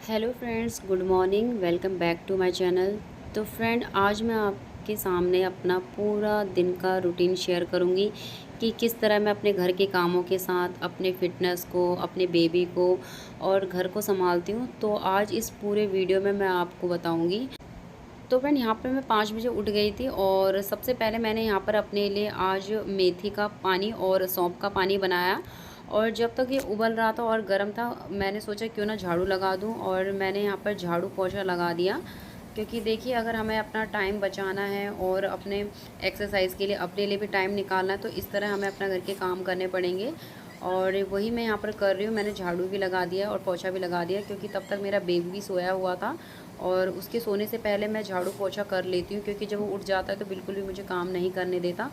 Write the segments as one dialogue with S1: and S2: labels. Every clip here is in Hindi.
S1: Hello friends, good morning. Welcome back to my channel. तो फ्रेंड, आज मैं आपके सामने अपना पूरा दिन का रूटीन शेयर करूंगी कि किस तरह मैं अपने घर के कामों के साथ अपने फिटनेस को, अपने बेबी को और घर को संभालती हूं। तो आज इस पूरे वीडियो में मैं आपको बताऊंगी। तो फ्रेंड, यहाँ पर मैं 5 बजे उठ गई थी और सबसे पहले मैंने यहाँ पर अपने लिए आज मेथी का पानी और सौंफ का पानी बनाया। और जब तक ये उबल रहा था और गर्म था, मैंने सोचा क्यों ना झाड़ू लगा दूँ, और मैंने यहाँ पर झाड़ू पोछा लगा दिया। क्योंकि देखिए, अगर हमें अपना टाइम बचाना है और अपने एक्सरसाइज के लिए अपने लिए भी टाइम निकालना है, तो इस तरह हमें अपना घर के काम करने पड़ेंगे। और वही मैं यहाँ पर कर रही हूँ। मैंने झाड़ू भी लगा दिया और पोछा भी लगा दिया, क्योंकि तब तक मेरा बेबी भी सोया हुआ था और उसके सोने से पहले मैं झाड़ू पोछा कर लेती हूँ, क्योंकि जब वो उठ जाता है तो बिल्कुल भी मुझे काम नहीं करने देता।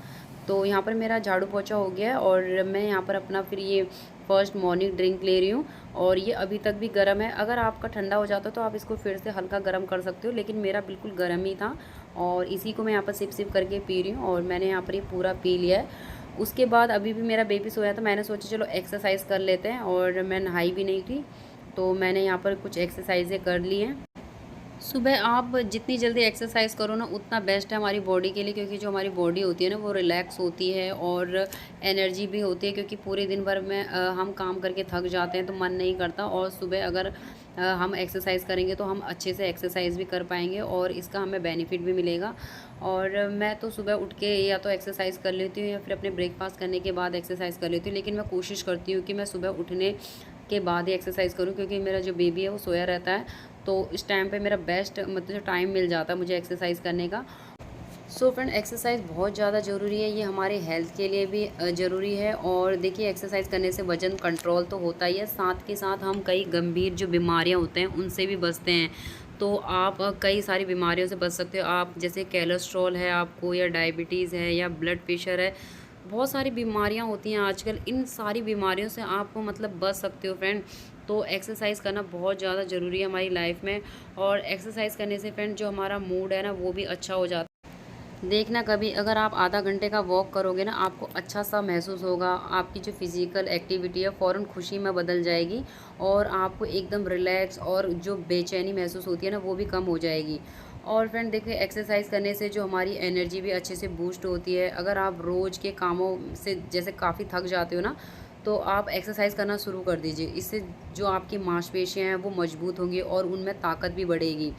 S1: तो यहाँ पर मेरा झाड़ू पोछा हो गया है और मैं यहाँ पर अपना फिर ये फर्स्ट मॉर्निंग ड्रिंक ले रही हूँ। और ये अभी तक भी गर्म है। अगर आपका ठंडा हो जाता तो आप इसको फिर से हल्का गर्म कर सकते हो, लेकिन मेरा बिल्कुल गर्म ही था और इसी को मैं यहाँ पर सिप सिप करके पी रही हूँ। और मैंने यहाँ पर ये पूरा पी लिया है। उसके बाद अभी भी मेरा बेबी सोया था, मैंने सोचा चलो एक्सरसाइज कर लेते हैं। और मैं नहाई भी नहीं थी, तो मैंने यहाँ पर कुछ एक्सरसाइजें कर ली हैं। सुबह आप जितनी जल्दी एक्सरसाइज करो ना, उतना बेस्ट है हमारी बॉडी के लिए, क्योंकि जो हमारी बॉडी होती है ना, वो रिलैक्स होती है और एनर्जी भी होती है। क्योंकि पूरे दिन भर में हम काम करके थक जाते हैं तो मन नहीं करता। और सुबह अगर हम एक्सरसाइज करेंगे तो हम अच्छे से एक्सरसाइज भी कर पाएंगे और इसका हमें बेनिफिट भी मिलेगा। और मैं तो सुबह उठ के या तो एक्सरसाइज कर लेती हूँ या फिर अपने ब्रेकफास्ट करने के बाद एक्सरसाइज कर लेती हूँ। लेकिन मैं कोशिश करती हूँ कि मैं सुबह उठने के बाद ही एक्सरसाइज करूँ, क्योंकि मेरा जो बेबी है वो सोया रहता है। तो इस टाइम पे मेरा बेस्ट मतलब टाइम मिल जाता है मुझे एक्सरसाइज करने का। सो फ्रेंड, एक्सरसाइज बहुत ज़्यादा ज़रूरी है। ये हमारे हेल्थ के लिए भी ज़रूरी है। और देखिए, एक्सरसाइज करने से वज़न कंट्रोल तो होता ही है, साथ के साथ हम कई गंभीर जो बीमारियां होते हैं उनसे भी बचते हैं। तो आप कई सारी बीमारियों से बच सकते हो। आप जैसे कोलेस्ट्रॉल है आपको, या डायबिटीज़ है, या ब्लड प्रेशर है, बहुत सारी बीमारियां होती हैं आजकल। इन सारी बीमारियों से आप मतलब बच सकते हो फ्रेंड। तो एक्सरसाइज करना बहुत ज़्यादा ज़रूरी है हमारी लाइफ में। और एक्सरसाइज करने से फ्रेंड जो हमारा मूड है ना, वो भी अच्छा हो जाता है। देखना, कभी अगर आप आधा घंटे का वॉक करोगे ना, आपको अच्छा सा महसूस होगा। आपकी जो फिज़िकल एक्टिविटी है फ़ौरन खुशी में बदल जाएगी और आपको एकदम रिलैक्स और जो बेचैनी महसूस होती है ना, वो भी कम हो जाएगी। और फ्रेंड देखिए, एक्सरसाइज करने से जो हमारी एनर्जी भी अच्छे से बूस्ट होती है। अगर आप रोज़ के कामों से जैसे काफ़ी थक जाते हो ना, तो आप एक्सरसाइज करना शुरू कर दीजिए। इससे जो आपकी मांसपेशियाँ हैं वो मजबूत होंगी और उनमें ताकत भी बढ़ेगी।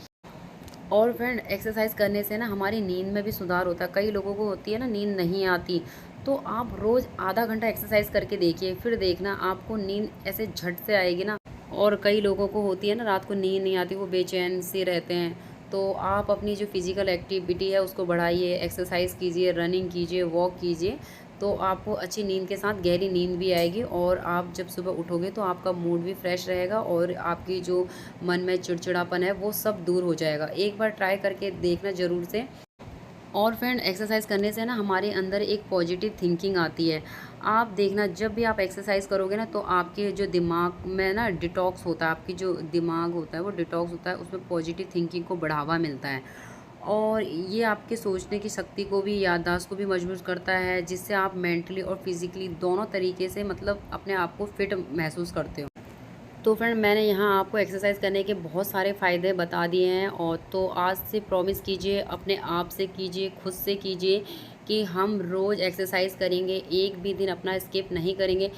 S1: और फ्रेंड, एक्सरसाइज करने से ना हमारी नींद में भी सुधार होता है। कई लोगों को होती है ना, नींद नहीं आती। तो आप रोज़ आधा घंटा एक्सरसाइज करके देखिए, फिर देखना आपको नींद ऐसे झट से आएगी ना। और कई लोगों को होती है ना, रात को नींद नहीं आती, वो बेचैन से रहते हैं। तो आप अपनी जो फिज़िकल एक्टिविटी है उसको बढ़ाइए, एक्सरसाइज कीजिए, रनिंग कीजिए, वॉक कीजिए। तो आपको अच्छी नींद के साथ गहरी नींद भी आएगी और आप जब सुबह उठोगे तो आपका मूड भी फ्रेश रहेगा और आपकी जो मन में चिड़चिड़ापन है वो सब दूर हो जाएगा। एक बार ट्राई करके देखना ज़रूर से। और फ्रेंड, एक्सरसाइज करने से ना हमारे अंदर एक पॉजिटिव थिंकिंग आती है। आप देखना, जब भी आप एक्सरसाइज करोगे ना, तो आपके जो दिमाग में ना डिटॉक्स होता है, आपकी जो दिमाग होता है वो डिटॉक्स होता है, उसमें पॉजिटिव थिंकिंग को बढ़ावा मिलता है। और ये आपके सोचने की शक्ति को भी, याददाश्त को भी मजबूत करता है, जिससे आप मेंटली और फिजिकली दोनों तरीके से मतलब अपने आप को फिट महसूस करते हो। तो फ्रेंड, मैंने यहाँ आपको एक्सरसाइज करने के बहुत सारे फ़ायदे बता दिए हैं। और तो आज से प्रॉमिस कीजिए, अपने आप से कीजिए, खुद से कीजिए कि हम रोज़ एक्सरसाइज करेंगे, एक भी दिन अपना स्किप नहीं करेंगे।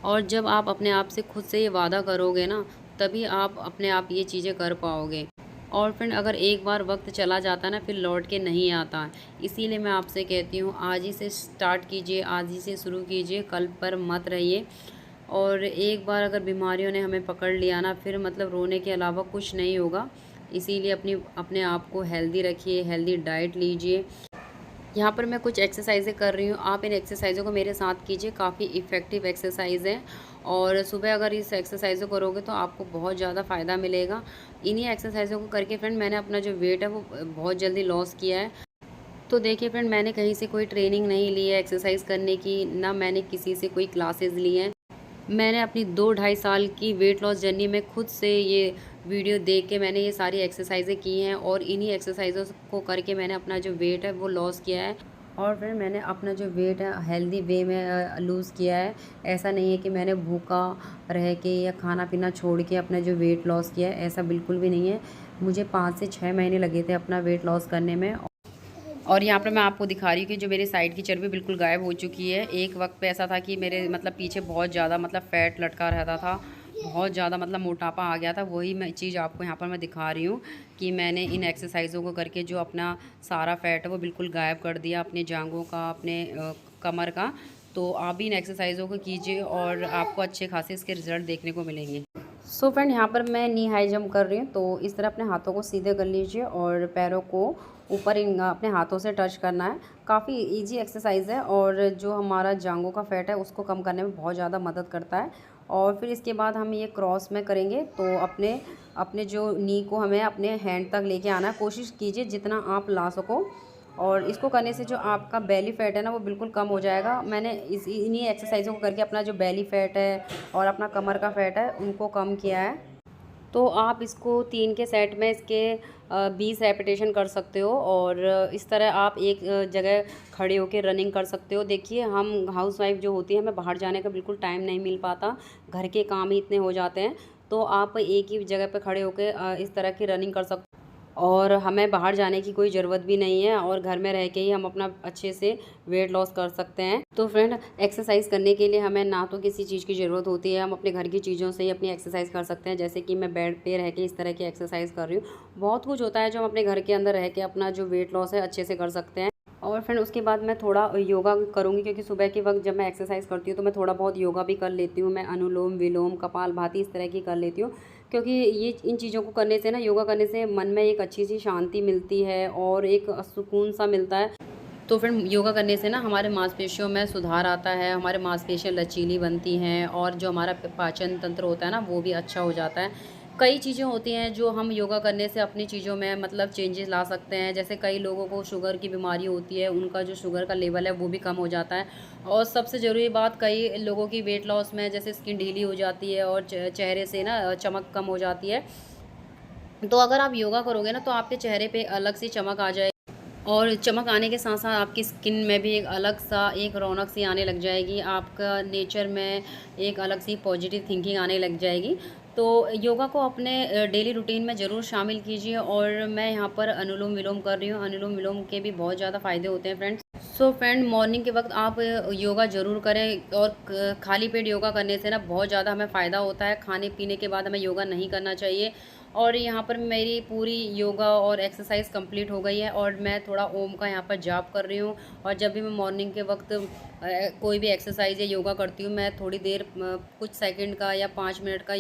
S1: और जब आप अपने आप से खुद से ये वादा करोगे ना, तभी आप अपने आप ये चीज़ें कर पाओगे। और फ्रेंड, अगर एक बार वक्त चला जाता है ना, फिर लौट के नहीं आता। इसीलिए मैं आपसे कहती हूँ, आज ही से स्टार्ट कीजिए, आज ही से शुरू कीजिए, कल पर मत रहिए। और एक बार अगर बीमारियों ने हमें पकड़ लिया ना, फिर मतलब रोने के अलावा कुछ नहीं होगा। इसीलिए अपने आप को हेल्दी रखिए, हेल्दी डाइट लीजिए। यहाँ पर मैं कुछ एक्सरसाइजें कर रही हूँ, आप इन एक्सरसाइज़ों को मेरे साथ कीजिए। काफ़ी इफ़ेक्टिव एक्सरसाइज़ है। और सुबह अगर इस एक्सरसाइज़ों करोगे तो आपको बहुत ज़्यादा फ़ायदा मिलेगा। इन्हीं एक्सरसाइज़ों को करके फ्रेंड, मैंने अपना जो वेट है वो बहुत जल्दी लॉस किया है। तो देखिए फ्रेंड, मैंने कहीं से कोई ट्रेनिंग नहीं ली है एक्सरसाइज करने की, ना मैंने किसी से कोई क्लासेस ली हैं। मैंने अपनी 2 ढाई साल की वेट लॉस जर्नी में खुद से ये वीडियो देख के मैंने ये सारी एक्सरसाइजें की हैं और इन्हीं एक्सरसाइजों को करके मैंने अपना जो वेट है वो लॉस किया है। और फिर मैंने अपना जो वेट है हेल्दी वे में लूज़ किया है। ऐसा नहीं है कि मैंने भूखा रह के या खाना पीना छोड़ के अपना जो वेट लॉस किया है, ऐसा बिल्कुल भी नहीं है। मुझे 5 से 6 महीने लगे थे अपना वेट लॉस करने में। और यहाँ पर मैं आपको दिखा रही हूँ कि जो मेरी साइड की चर्बी बिल्कुल गायब हो चुकी है। एक वक्त पे ऐसा था कि मेरे मतलब पीछे बहुत ज़्यादा मतलब फ़ैट लटका रहता था, बहुत ज़्यादा मतलब मोटापा आ गया था। वही मैं चीज़ आपको यहाँ पर मैं दिखा रही हूँ कि मैंने इन एक्सरसाइज़ों को करके जो अपना सारा फ़ैट है वो बिल्कुल गायब कर दिया, अपने जांघों का, अपने कमर का। तो आप भी इन एक्सरसाइज़ों को कीजिए और आपको अच्छे खासे इसके रिज़ल्ट देखने को मिलेंगे। सो फ्रेंड, यहाँ पर मैं नी हाई जंप कर रही हूँ। तो इस तरह अपने हाथों को सीधे कर लीजिए और पैरों को ऊपर इन अपने हाथों से टच करना है। काफ़ी इजी एक्सरसाइज है और जो हमारा जांघों का फैट है उसको कम करने में बहुत ज़्यादा मदद करता है। और फिर इसके बाद हम ये क्रॉस में करेंगे। तो अपने अपने जो नी को हमें अपने हैंड तक लेके आना है। कोशिश कीजिए जितना आप ला सको। और इसको करने से जो आपका बेली फ़ैट है ना वो बिल्कुल कम हो जाएगा। मैंने इन्हीं एक्सरसाइज़ों को करके अपना जो बेली फ़ैट है और अपना कमर का फ़ैट है उनको कम किया है। तो आप इसको 3 के सेट में इसके 20 रेपिटेशन कर सकते हो। और इस तरह आप एक जगह खड़े होकर रनिंग कर सकते हो। देखिए, हम हाउसवाइफ जो होती है हमें बाहर जाने का बिल्कुल टाइम नहीं मिल पाता, घर के काम ही इतने हो जाते हैं। तो आप एक ही जगह पे खड़े होकर इस तरह की रनिंग कर सकते हो और हमें बाहर जाने की कोई ज़रूरत भी नहीं है और घर में रह के ही हम अपना अच्छे से वेट लॉस कर सकते हैं। तो फ्रेंड, एक्सरसाइज करने के लिए हमें ना तो किसी चीज़ की ज़रूरत होती है, हम अपने घर की चीज़ों से ही अपनी एक्सरसाइज कर सकते हैं। जैसे कि मैं बेड पे रह के इस तरह की एक्सरसाइज कर रही हूँ। बहुत कुछ होता है जो हम अपने घर के अंदर रह के अपना जो वेट लॉस है अच्छे से कर सकते हैं। और फिर उसके बाद मैं थोड़ा योगा करूँगी, क्योंकि सुबह के वक्त जब मैं एक्सरसाइज करती हूँ तो मैं थोड़ा बहुत योगा भी कर लेती हूँ। मैं अनुलोम विलोम कपालभाति इस तरह की कर लेती हूँ, क्योंकि ये इन चीज़ों को करने से ना, योगा करने से मन में एक अच्छी सी शांति मिलती है और एक सुकून सा मिलता है। तो फिर योगा करने से ना हमारे मांसपेशियों में सुधार आता है, हमारे मांसपेशियाँ लचीली बनती हैं और जो हमारा पाचन तंत्र होता है ना वो भी अच्छा हो जाता है। कई चीज़ें होती हैं जो हम योगा करने से अपनी चीज़ों में मतलब चेंजेस ला सकते हैं। जैसे कई लोगों को शुगर की बीमारी होती है, उनका जो शुगर का लेवल है वो भी कम हो जाता है। और सबसे ज़रूरी बात, कई लोगों की वेट लॉस में जैसे स्किन ढीली हो जाती है और चेहरे से ना चमक कम हो जाती है। तो अगर आप योगा करोगे ना तो आपके चेहरे पे अलग सी चमक आ जाएगी और चमक आने के साथ साथ आपकी स्किन में भी एक अलग सा एक रौनक सी आने लग जाएगी। आपका नेचर में एक अलग सी पॉजिटिव थिंकिंग आने लग जाएगी। तो योगा को अपने डेली रूटीन में ज़रूर शामिल कीजिए। और मैं यहाँ पर अनुलोम विलोम कर रही हूँ। अनुलोम विलोम के भी बहुत ज़्यादा फ़ायदे होते हैं फ्रेंड्स। सो फ्रेंड, मॉर्निंग के वक्त आप योगा ज़रूर करें। और खाली पेट योगा करने से ना बहुत ज़्यादा हमें फ़ायदा होता है। खाने पीने के बाद हमें योगा नहीं करना चाहिए। और यहाँ पर मेरी पूरी योगा और एक्सरसाइज कंप्लीट हो गई है और मैं थोड़ा ओम का यहाँ पर जाप कर रही हूँ। और जब भी मैं मॉर्निंग के वक्त कोई भी एक्सरसाइज या योगा करती हूँ, मैं थोड़ी देर कुछ सेकंड का या 5 मिनट का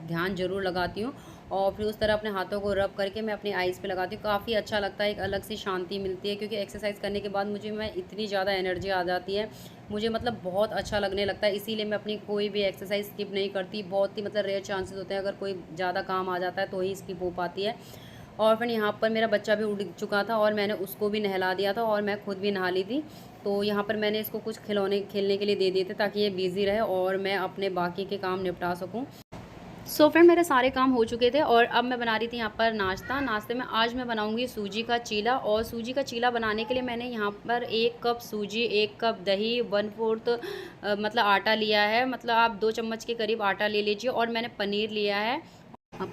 S1: ध्यान ज़रूर लगाती हूँ। और फिर उस तरह अपने हाथों को रब करके मैं अपनी आइज़ पे लगाती हूँ। काफ़ी अच्छा लगता है, एक अलग सी शांति मिलती है, क्योंकि एक्सरसाइज करने के बाद मुझे मैं इतनी ज़्यादा एनर्जी आ जाती है, मुझे मतलब बहुत अच्छा लगने लगता है। इसीलिए मैं अपनी कोई भी एक्सरसाइज स्किप नहीं करती। बहुत ही मतलब रेयर चांसेस होते हैं, अगर कोई ज़्यादा काम आ जाता है तो ही स्किप हो पाती है। और फिर यहाँ पर मेरा बच्चा भी उठ चुका था और मैंने उसको भी नहला दिया था और मैं खुद भी नहा ली थी। तो यहाँ पर मैंने इसको कुछ खिलौने खेलने के लिए दे दिए थे ताकि ये बिज़ी रहे और मैं अपने बाकी के काम निपटा सकूँ। सो फ्रेंड, मेरे सारे काम हो चुके थे और अब मैं बना रही थी यहाँ पर नाश्ता। नाश्ते में आज मैं बनाऊंगी सूजी का चीला। और सूजी का चीला बनाने के लिए मैंने यहाँ पर 1 कप सूजी, 1 कप दही, 1/4 मतलब आटा लिया है। मतलब आप 2 चम्मच के करीब आटा ले लीजिए। और मैंने पनीर लिया है।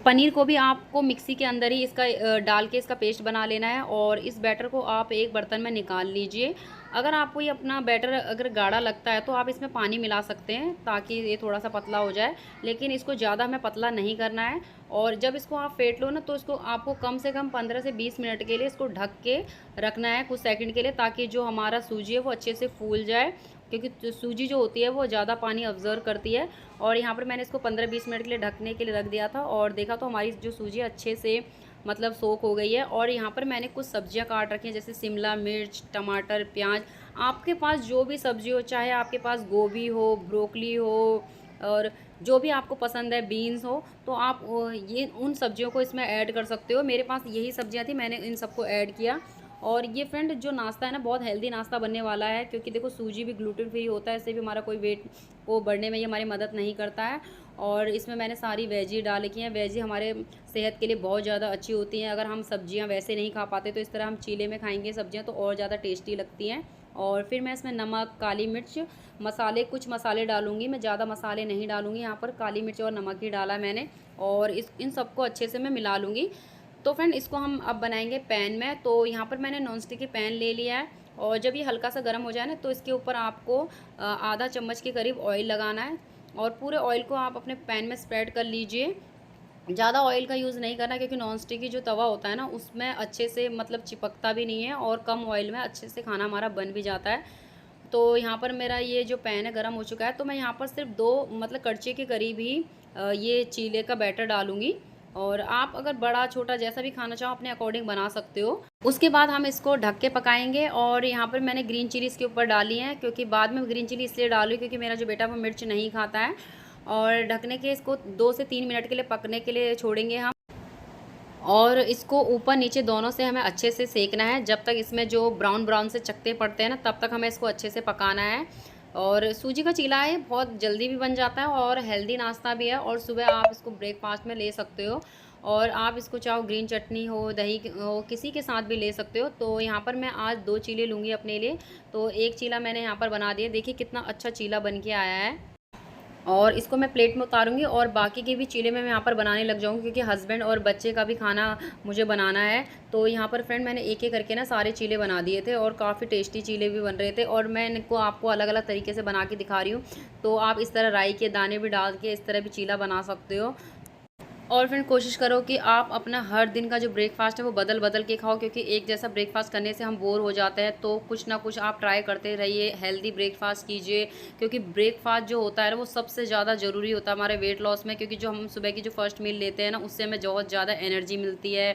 S1: पनीर को भी आपको मिक्सी के अंदर ही इसका डाल के इसका पेस्ट बना लेना है। और इस बैटर को आप एक बर्तन में निकाल लीजिए। अगर आपको ये अपना बैटर अगर गाढ़ा लगता है तो आप इसमें पानी मिला सकते हैं ताकि ये थोड़ा सा पतला हो जाए, लेकिन इसको ज़्यादा हमें पतला नहीं करना है। और जब इसको आप फेंट लो ना तो इसको आपको कम से कम 15 से 20 मिनट के लिए इसको ढक के रखना है, कुछ सेकंड के लिए, ताकि जो हमारा सूजी है वो अच्छे से फूल जाए, क्योंकि सूजी जो होती है वो ज़्यादा पानी ऑब्जर्व करती है। और यहाँ पर मैंने इसको 15-20 मिनट के लिए ढकने के लिए रख दिया था और देखा तो हमारी जो सूजी अच्छे से मतलब सोख हो गई है। और यहाँ पर मैंने कुछ सब्जियाँ काट रखी हैं, जैसे शिमला मिर्च, टमाटर, प्याज। आपके पास जो भी सब्जी हो, चाहे आपके पास गोभी हो, ब्रोकली हो और जो भी आपको पसंद है, बीन्स हो, तो आप ये उन सब्जियों को इसमें ऐड कर सकते हो। मेरे पास यही सब्जियाँ थी, मैंने इन सबको ऐड किया। और ये फ्रेंड जो नाश्ता है ना, बहुत हेल्दी नाश्ता बनने वाला है, क्योंकि देखो सूजी भी ग्लूटेन फ्री होता है, इससे भी हमारा कोई वेट को बढ़ने में ये हमारी मदद नहीं करता है। और इसमें मैंने सारी वेजी डाल की हैं। वेजी हमारे सेहत के लिए बहुत ज़्यादा अच्छी होती हैं। अगर हम सब्जियां वैसे नहीं खा पाते तो इस तरह हम चीले में खाएंगे सब्जियां तो और ज़्यादा टेस्टी लगती हैं। और फिर मैं इसमें नमक, काली मिर्च, मसाले, कुछ मसाले डालूँगी। मैं ज़्यादा मसाले नहीं डालूँगी, यहाँ पर काली मिर्च और नमक ही डाला मैंने। और इन सबको अच्छे से मैं मिला लूँगी। तो फ्रेंड इसको हम अब बनाएंगे पैन में। तो यहाँ पर मैंने नॉन स्टिक की पैन ले लिया है, और जब ये हल्का सा गर्म हो जाए ना, तो इसके ऊपर आपको आधा चम्मच के करीब ऑयल लगाना है, और पूरे ऑयल को आप अपने पैन में स्प्रेड कर लीजिए। ज़्यादा ऑयल का यूज़ नहीं करना, क्योंकि नॉन स्टिक की जो तवा होता है ना, उसमें अच्छे से मतलब चिपकता भी नहीं है, और कम ऑयल में अच्छे से खाना हमारा बन भी जाता है। तो यहाँ पर मेरा ये जो पैन है गर्म हो चुका है, तो मैं यहाँ पर सिर्फ 2 मतलब कड़छी के करीब ही ये चीले का बैटर डालूँगी। और आप अगर बड़ा छोटा जैसा भी खाना चाहो अपने अकॉर्डिंग बना सकते हो। उसके बाद हम इसको ढक के पकाएंगे। और यहाँ पर मैंने ग्रीन चिली इसके ऊपर डाली है, क्योंकि बाद में ग्रीन चिली इसलिए डालूँ क्योंकि मेरा जो बेटा वो मिर्च नहीं खाता है। और ढकने के इसको 2 से 3 मिनट के लिए पकने के लिए छोड़ेंगे हम। और इसको ऊपर नीचे दोनों से हमें अच्छे से सेकना है, जब तक इसमें जो ब्राउन ब्राउन से चकते पड़ते हैं ना, तब तक हमें इसको अच्छे से पकाना है। और सूजी का चीला है, बहुत जल्दी भी बन जाता है और हेल्दी नाश्ता भी है, और सुबह आप इसको ब्रेकफास्ट में ले सकते हो। और आप इसको चाहो ग्रीन चटनी हो, दही हो, किसी के साथ भी ले सकते हो। तो यहाँ पर मैं आज 2 चीले लूँगी अपने लिए। तो एक चीला मैंने यहाँ पर बना दिया, देखिए कितना अच्छा चीला बन के आया है। और इसको मैं प्लेट में उतारूँगी, और बाकी के भी चीले में मैं यहाँ पर बनाने लग जाऊँगी, क्योंकि हस्बैंड और बच्चे का भी खाना मुझे बनाना है। तो यहाँ पर फ्रेंड मैंने एक एक करके ना सारे चीले बना दिए थे, और काफ़ी टेस्टी चीले भी बन रहे थे। और मैं इनको आपको अलग अलग तरीके से बना के दिखा रही हूँ। तो आप इस तरह राई के दाने भी डाल के इस तरह भी चीला बना सकते हो। और फिर कोशिश करो कि आप अपना हर दिन का जो ब्रेकफास्ट है वो बदल बदल के खाओ, क्योंकि एक जैसा ब्रेकफास्ट करने से हम बोर हो जाते हैं। तो कुछ ना कुछ आप ट्राई करते रहिए, हेल्दी ब्रेकफास्ट कीजिए, क्योंकि ब्रेकफास्ट जो होता है ना वो सबसे ज़्यादा ज़रूरी होता है हमारे वेट लॉस में। क्योंकि जो हम सुबह की जो फर्स्ट मील लेते हैं ना, उससे हमें बहुत ज़्यादा एनर्जी मिलती है।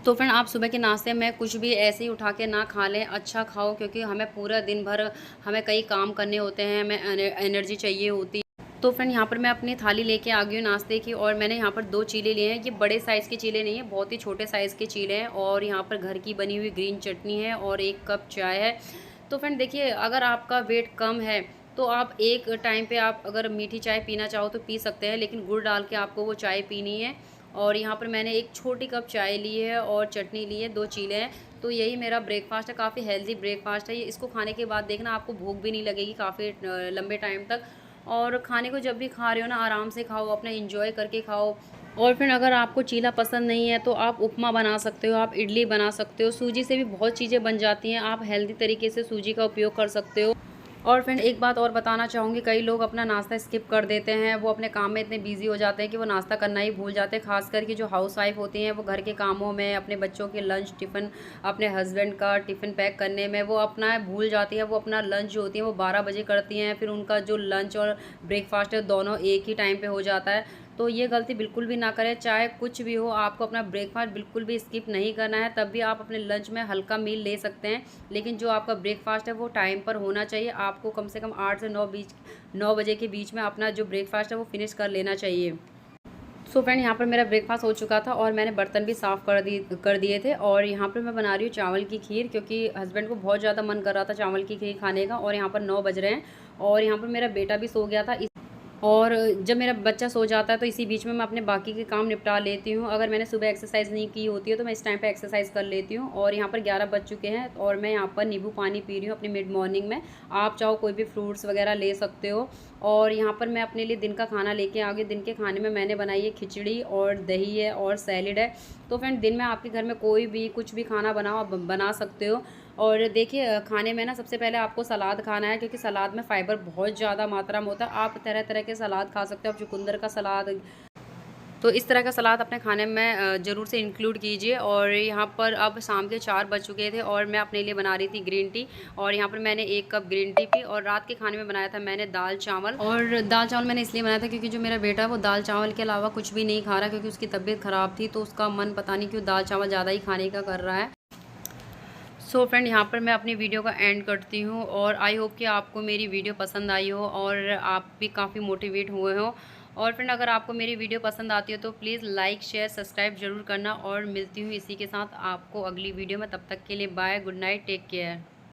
S1: तो फ्रेंड आप सुबह के नाश्ते में कुछ भी ऐसे ही उठा के ना खा लें, अच्छा खाओ, क्योंकि हमें पूरा दिन भर हमें कई काम करने होते हैं, हमें एनर्जी चाहिए होती है। तो फ्रेंड यहाँ पर मैं अपनी थाली लेके आ गई हूँ नाश्ते की, और मैंने यहाँ पर 2 चीले लिए हैं। ये बड़े साइज़ के चीले नहीं है, बहुत ही छोटे साइज़ के चीले हैं। और यहाँ पर घर की बनी हुई ग्रीन चटनी है, और 1 कप चाय है। तो फ्रेंड देखिए, अगर आपका वेट कम है तो आप एक टाइम पे आप अगर मीठी चाय पीना चाहो तो पी सकते हैं, लेकिन गुड़ डाल के आपको वो चाय पीनी है। और यहाँ पर मैंने 1 छोटी कप चाय ली है, और चटनी ली है, 2 चीले हैं। तो यही मेरा ब्रेकफास्ट है, काफ़ी हेल्दी ब्रेकफास्ट है ये। इसको खाने के बाद देखना आपको भूख भी नहीं लगेगी काफ़ी लंबे टाइम तक। और खाने को जब भी खा रहे हो ना, आराम से खाओ, अपना एंजॉय करके खाओ। और फिर अगर आपको चीला पसंद नहीं है तो आप उपमा बना सकते हो, आप इडली बना सकते हो। सूजी से भी बहुत चीज़ें बन जाती हैं, आप हेल्दी तरीके से सूजी का उपयोग कर सकते हो। और फ्रेंड एक बात और बताना चाहूँगी, कई लोग अपना नाश्ता स्किप कर देते हैं, वो अपने काम में इतने बिजी हो जाते हैं कि वो नाश्ता करना ही भूल जाते हैं। खासकर कि जो हाउस वाइफ होती हैं, वो घर के कामों में, अपने बच्चों के लंच टिफ़िन, अपने हस्बैंड का टिफ़िन पैक करने में वो अपना भूल जाती है। वो अपना लंच जो होती है वो 12 बजे करती हैं, फिर उनका जो लंच और ब्रेकफास्ट है दोनों एक ही टाइम पर हो जाता है। तो ये गलती बिल्कुल भी ना करें, चाहे कुछ भी हो, आपको अपना ब्रेकफास्ट बिल्कुल भी स्किप नहीं करना है। तब भी आप अपने लंच में हल्का मील ले सकते हैं, लेकिन जो आपका ब्रेकफास्ट है वो टाइम पर होना चाहिए। आपको कम से कम 8 से 9 बजे के बीच में अपना जो ब्रेकफास्ट है वो फिनिश कर लेना चाहिए। सो फ्रेंड यहाँ पर मेरा ब्रेकफास्ट हो चुका था, और मैंने बर्तन भी साफ़ कर दिए थे। और यहाँ पर मैं बना रही हूँ चावल की खीर, क्योंकि हस्बैंड को बहुत ज़्यादा मन कर रहा था चावल की खीर खाने का। और यहाँ पर 9 बज रहे हैं, और यहाँ पर मेरा बेटा भी सो गया था। और जब मेरा बच्चा सो जाता है तो इसी बीच में मैं अपने बाकी के काम निपटा लेती हूँ। अगर मैंने सुबह एक्सरसाइज़ नहीं की होती है तो मैं इस टाइम पे एक्सरसाइज़ कर लेती हूँ। और यहाँ पर 11 बज चुके हैं, और मैं यहाँ पर नींबू पानी पी रही हूँ अपनी मिड मॉर्निंग में। आप चाहो कोई भी फ्रूट्स वगैरह ले सकते हो। और यहाँ पर मैं अपने लिए दिन का खाना लेके आ गई। दिन के खाने में मैंने बनाई है खिचड़ी, और दही है, और सैलेड है। तो फ्रेंड दिन में आपके घर में कोई भी कुछ भी खाना बना सकते हो। और देखिए, खाने में ना सबसे पहले आपको सलाद खाना है, क्योंकि सलाद में फ़ाइबर बहुत ज़्यादा मात्रा में होता है। आप तरह तरह के सलाद खा सकते हो, आप चुकंदर का सलाद, तो इस तरह का सलाद अपने खाने में ज़रूर से इंक्लूड कीजिए। और यहाँ पर अब शाम के 4 बज चुके थे, और मैं अपने लिए बना रही थी ग्रीन टी। और यहाँ पर मैंने 1 कप ग्रीन टी पी। और रात के खाने में बनाया था मैंने दाल चावल। और दाल चावल मैंने इसलिए बनाया था क्योंकि जो मेरा बेटा है वो दाल चावल के अलावा कुछ भी नहीं खा रहा, क्योंकि उसकी तबीयत ख़राब थी। तो उसका मन पता नहीं क्यों दाल चावल ज़्यादा ही खाने का कर रहा है। सो फ्रेंड यहाँ पर मैं अपनी वीडियो का एंड करती हूँ, और आई होप कि आपको मेरी वीडियो पसंद आई हो, और आप भी काफ़ी मोटिवेट हुए हो। और फ्रेंड अगर आपको मेरी वीडियो पसंद आती हो तो प्लीज़ लाइक शेयर सब्सक्राइब ज़रूर करना। और मिलती हूँ इसी के साथ आपको अगली वीडियो में। तब तक के लिए bye, good night, take care.